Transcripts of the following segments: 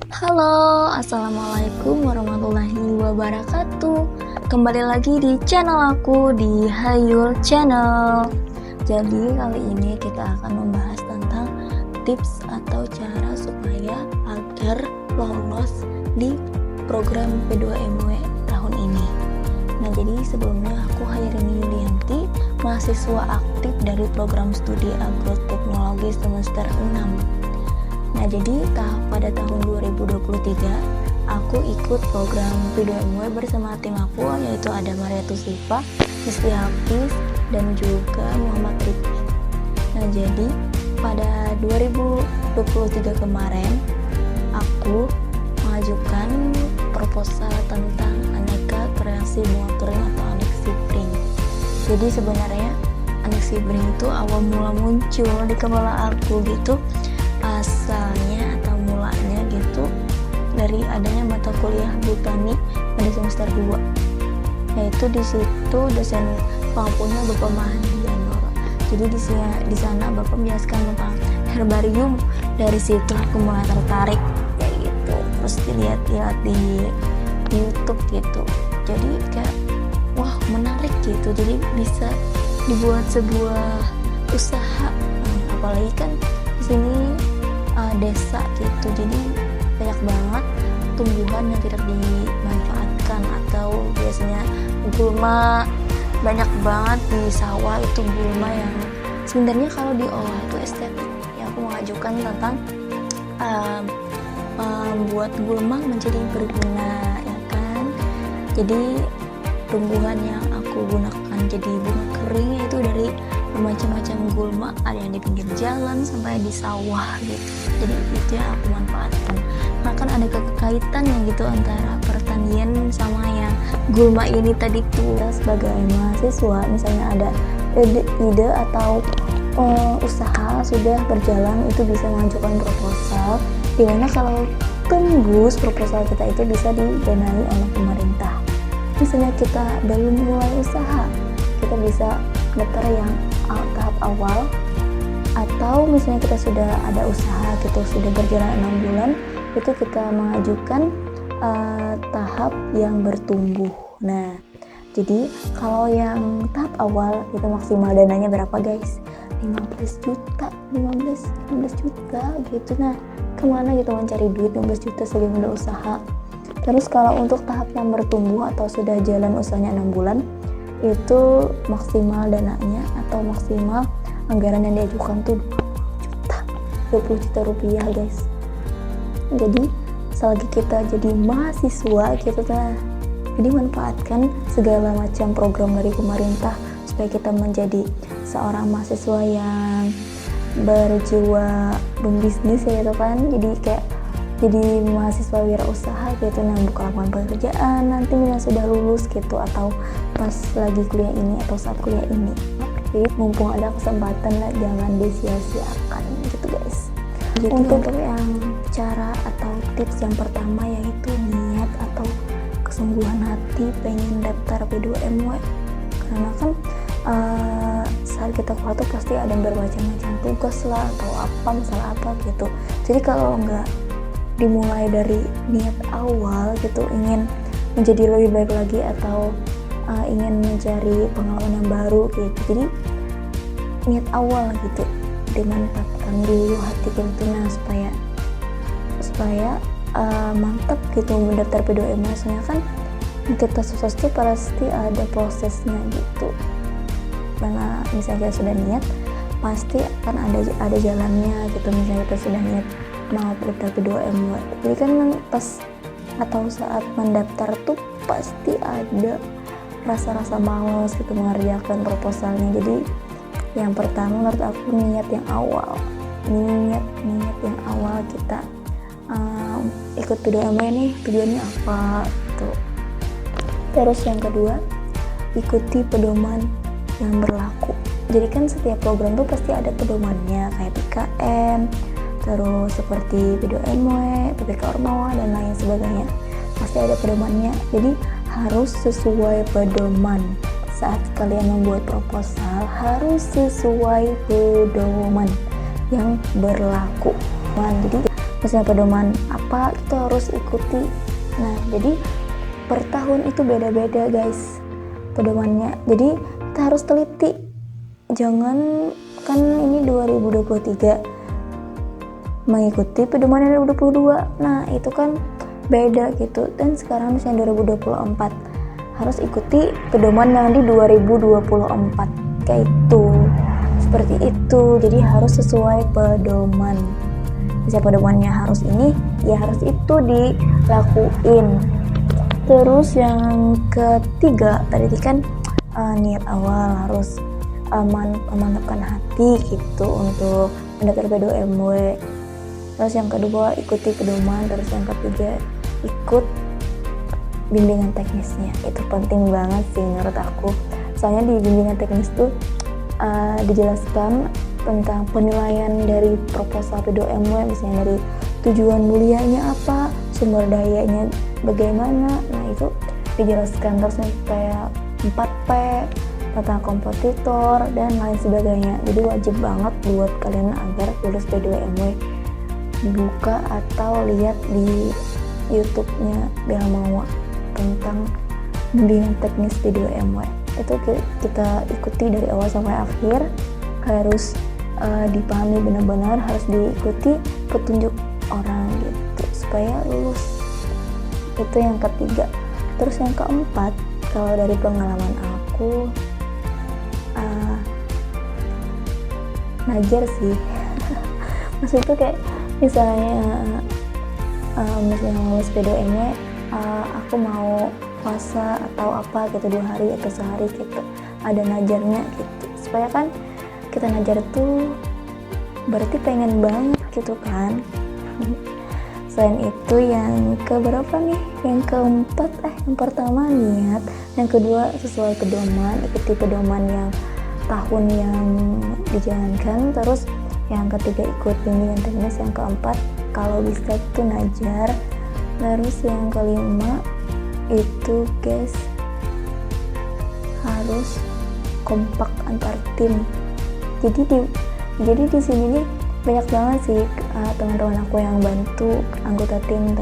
Halo, assalamualaikum warahmatullahi wabarakatuh. Kembali lagi di channel aku di Hayul Channel. Jadi kali ini kita akan membahas tentang tips atau cara supaya agar lolos di program P2MW tahun ini. Nah, jadi sebelumnya aku Hayrini Yulianti, mahasiswa aktif dari program studi agroteknologi semester 6. Nah, jadi pada tahun 2023 aku ikut program P2MW bersama tim aku, yaitu ada Mariatu Siva, Misli Hafiz, dan juga Muhammad Rifki. Nah, jadi pada 2023 kemarin aku mengajukan proposal tentang aneka kreasi bunga kering atau Aneksibring. Jadi sebenarnya Aneksibring itu awal mula muncul di kepala aku gitu, asalnya atau mulanya gitu dari adanya mata kuliah botani pada semester 2, yaitu di situ dosen pengampunya Bapak Mahdi Anwar. Jadi di sana Bapak menjelaskan tentang herbarium. Dari situ aku mulai tertarik kayak gitu, terus dilihat-lihat di YouTube gitu. Jadi kayak wah, menarik gitu, jadi bisa dibuat sebuah usaha. Apalagi kan di sini desa gitu, jadi banyak banget tumbuhan yang tidak dimanfaatkan, atau biasanya gulma banyak banget di sawah. Itu gulma yang sebenarnya kalau diolah itu estetik. Yang aku mengajukan tentang membuat gulma menjadi berguna, ya kan. Jadi tumbuhan yang aku gunakan jadi bunga kering itu dari bermacam-macam gulma, ada yang di pinggir jalan sampai di sawah gitu. Jadi itu yang aku manfaatkan. Nah, kan ada kekaitannya gitu antara pertanian sama yang gulma ini tadi tuh. Sebagai mahasiswa misalnya ada ide atau usaha sudah berjalan, itu bisa mengajukan proposal, dimana kalau tembus proposal kita itu bisa didanai oleh pemerintah. Misalnya kita belum mulai usaha, kita bisa daftar yang tahap awal, atau misalnya kita sudah ada usaha gitu, sudah berjalan 6 bulan, itu kita mengajukan tahap yang bertumbuh. Nah, jadi kalau yang tahap awal itu maksimal dananya berapa guys? 15 juta gitu. Nah, kemana gitu mencari duit 15 juta sebagai modal usaha? Terus kalau untuk tahap yang bertumbuh atau sudah jalan usahanya 6 bulan, itu maksimal dananya atau maksimal anggaran yang diajukan tuh 20 juta rupiah guys. Jadi selagi kita jadi mahasiswa gitu, nah, jadi manfaatkan segala macam program dari pemerintah supaya kita menjadi seorang mahasiswa yang berjiwa berbisnis ya gitu kan. Jadi kayak jadi mahasiswa wirausaha gitu. Nah, buka lapangan pekerjaan nanti yang sudah lulus gitu, atau pas lagi kuliah ini atau saat kuliah ini. Jadi mumpung ada kesempatan lah, jangan disia-siakan gitu guys. Jadi untuk yang cara atau tips yang pertama yaitu niat atau kesungguhan hati pengen daftar P2MW. Karena kan saat kita kuliah tuh pasti ada bermacam-macam tugas lah atau apa, masalah apa gitu. Jadi kalau nggak dimulai dari niat awal gitu, ingin menjadi lebih baik lagi atau ingin mencari pengalaman yang baru gitu, jadi niat awal gitu dimantapkan dulu hati gitu. Nah, supaya mantap gitu mendaftar P2MW. Soalnya kan kita sukses tuh pasti ada prosesnya gitu, karena misalnya kita sudah niat pasti akan ada jalannya gitu. Misalnya kita sudah niat mau daftar P2MW, jadi kan pas atau saat mendaftar tuh pasti ada rasa-rasa malas gitu mengerjakan proposalnya. Jadi yang pertama menurut aku niat yang awal, niat yang awal kita ikut P2MW nih tujuannya apa gitu. Terus yang kedua, ikuti pedoman yang berlaku. Jadi kan setiap program tuh pasti ada pedomannya, kayak PKM, terus seperti P2MW, PPK Ormawa, dan lain sebagainya. Pasti ada pedomannya, jadi harus sesuai pedoman. Saat kalian membuat proposal, harus sesuai pedoman yang berlaku. Jadi misalnya pedoman apa kita harus ikuti. Nah jadi per tahun itu beda-beda guys pedomannya, jadi kita harus teliti. Jangan, kan ini 2023 mengikuti pedoman 2022, nah itu kan beda gitu. Dan sekarang misalnya 2024 harus ikuti pedoman yang di 2024 kayak itu, seperti itu. Jadi harus sesuai pedoman. Misalnya pedomannya harus ini, ya harus itu dilakuin. Terus yang ketiga tadi kan niat awal, harus memantapkan hati gitu untuk mendaftar PDOMW. Terus yang kedua ikuti pedoman. Terus yang ketiga ikut bimbingan teknisnya. Itu penting banget sih menurut aku, soalnya di bimbingan teknis tuh dijelaskan tentang penilaian dari proposal PDOMW, misalnya dari tujuan mulianya apa, sumber dayanya bagaimana. Nah itu dijelaskan. Terus kayak 4P tentang kompetitor dan lain sebagainya. Jadi wajib banget buat kalian agar lulus PDOMW, buka atau lihat di YouTube-nya Bella Mawa tentang bimbingan teknis PDOMW. Itu kita ikuti dari awal sampai akhir, harus dipahami benar-benar, harus diikuti petunjuk orang gitu supaya lulus. Itu yang ketiga. Terus yang keempat, kalau dari pengalaman aku najar sih. Maksud itu kayak misalnya lulus PDOMW, aku mau puasa atau apa gitu 2 hari atau sehari gitu, ada najarnya gitu, supaya kan kita najar tuh berarti pengen banget gitu kan. Selain itu yang keberapa nih, yang keempat yang pertama niat, yang kedua sesuai pedoman, ikuti pedoman yang tahun yang dijalankan. Terus yang ketiga ikut bimbingan teknis, yang keempat kalau bisa itu najar. Terus yang kelima itu guys harus kompak antar tim. Jadi di sini nih banyak banget sih teman-teman aku yang bantu, anggota tim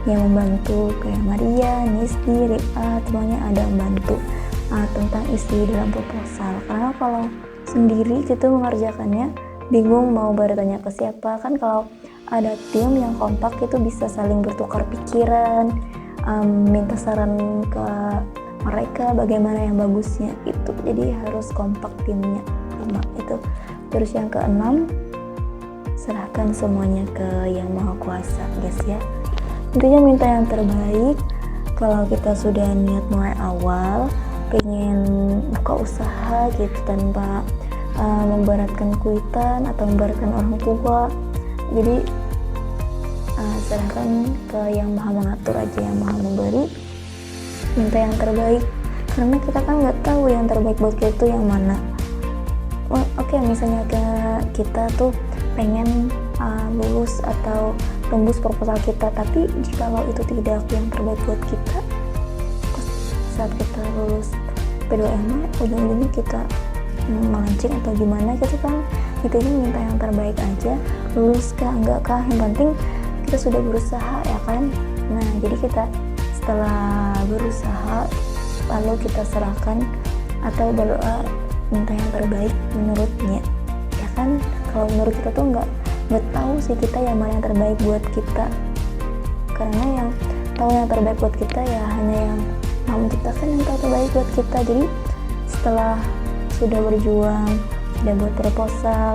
yang membantu kayak Maria, Nisdi, Ria, semuanya ada membantu tentang isi dalam proposal. Karena kalau sendiri gitu mengerjakannya bingung mau bertanya ke siapa. Kan kalau ada tim yang kompak itu bisa saling bertukar pikiran, minta saran ke mereka bagaimana yang bagusnya itu. Jadi harus kompak timnya. Itu. Terus yang keenam, serahkan semuanya ke Yang Maha Kuasa guys ya. Intinya minta yang terbaik. Kalau kita sudah niat mulai awal pengen buka usaha gitu tanpa memberatkan kuitan atau memberatkan orang tua, jadi serahkan ke Yang Maha Mengatur aja, Yang Maha Memberi. Minta yang terbaik, karena kita kan nggak tahu yang terbaik buat kita itu yang mana. Oke, misalnya kita tuh pengen lulus atau tembus proposal kita, tapi jikalau itu tidak yang terbaik buat kita, saat kita lulus PDOMW ujung-ujungnya kita melancing atau gimana gitu kan. Intinya minta yang terbaik aja, lulus kah enggak kah, yang penting kita sudah berusaha ya kan. Nah jadi kita setelah berusaha lalu kita serahkan atau berdoa minta yang terbaik menurutnya ya kan. Kalau menurut kita tuh nggak tahu sih kita yang mana yang terbaik buat kita, karena yang tahu yang terbaik buat kita ya hanya yang mau menciptakan yang terbaik buat kita. Jadi setelah sudah berjuang, sudah buat proposal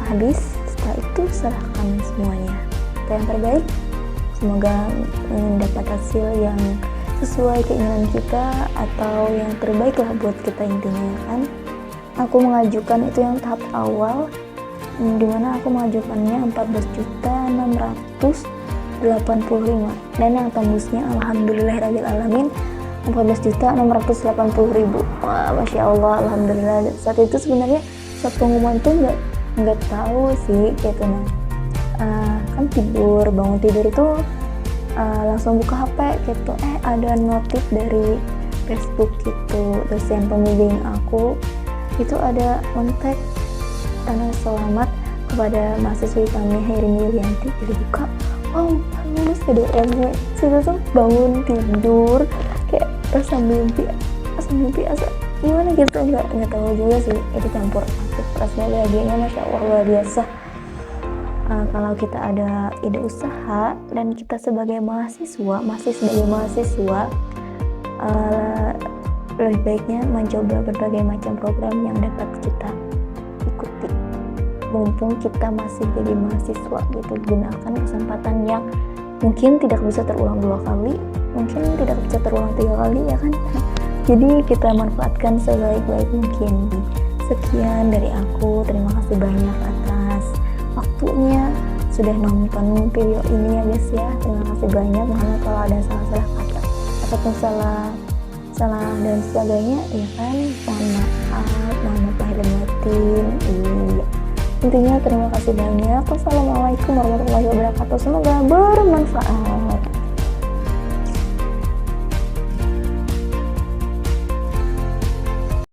habis, setelah itu serahkan semuanya kita yang terbaik. Semoga mendapat hasil yang sesuai keinginan kita atau yang terbaik lah buat kita intinya kan. Aku mengajukan itu yang tahap awal, dimana aku mengajukannya 14.685 dan yang tembusnya alhamdulillahirrahmanirrahim 14.680.000. Wah, masya Allah, alhamdulillah. Saat itu sebenarnya saat pengumuman tuh nggak tahu sih gitu. Kan bangun tidur itu langsung buka HP gitu, ada notif dari Facebook gitu. Terus yang pembimbing aku itu ada kontak selamat kepada mahasiswi kami Herini Yulianti dibuka, wow lulus PDM gue. Sudah tuh bangun tidur kayak rasa mimpi asa gimana gitu, nggak tahu juga sih, itu campur aduk rasanya bahagianya masya Allah luar biasa. Kalau kita ada ide usaha dan kita sebagai mahasiswa lebih baiknya mencoba berbagai macam program yang dapat kita ikuti mumpung kita masih jadi mahasiswa gitu. Gunakan kesempatan yang mungkin tidak bisa terulang 2 kali, mungkin tidak bisa terulang 3 kali ya kan. Jadi kita manfaatkan sebaik-baik mungkin. Sekian dari aku, terima kasih banyak atas waktunya sudah nonton video ini ya guys ya. Terima kasih banyak, mohon kalau ada salah-salah kata ataupun salah dan sebagainya ya kan, mohon maaf lahir dan batin. Iya, intinya terima kasih banyak. Wassalamualaikum warahmatullahi wabarakatuh, semoga bermanfaat.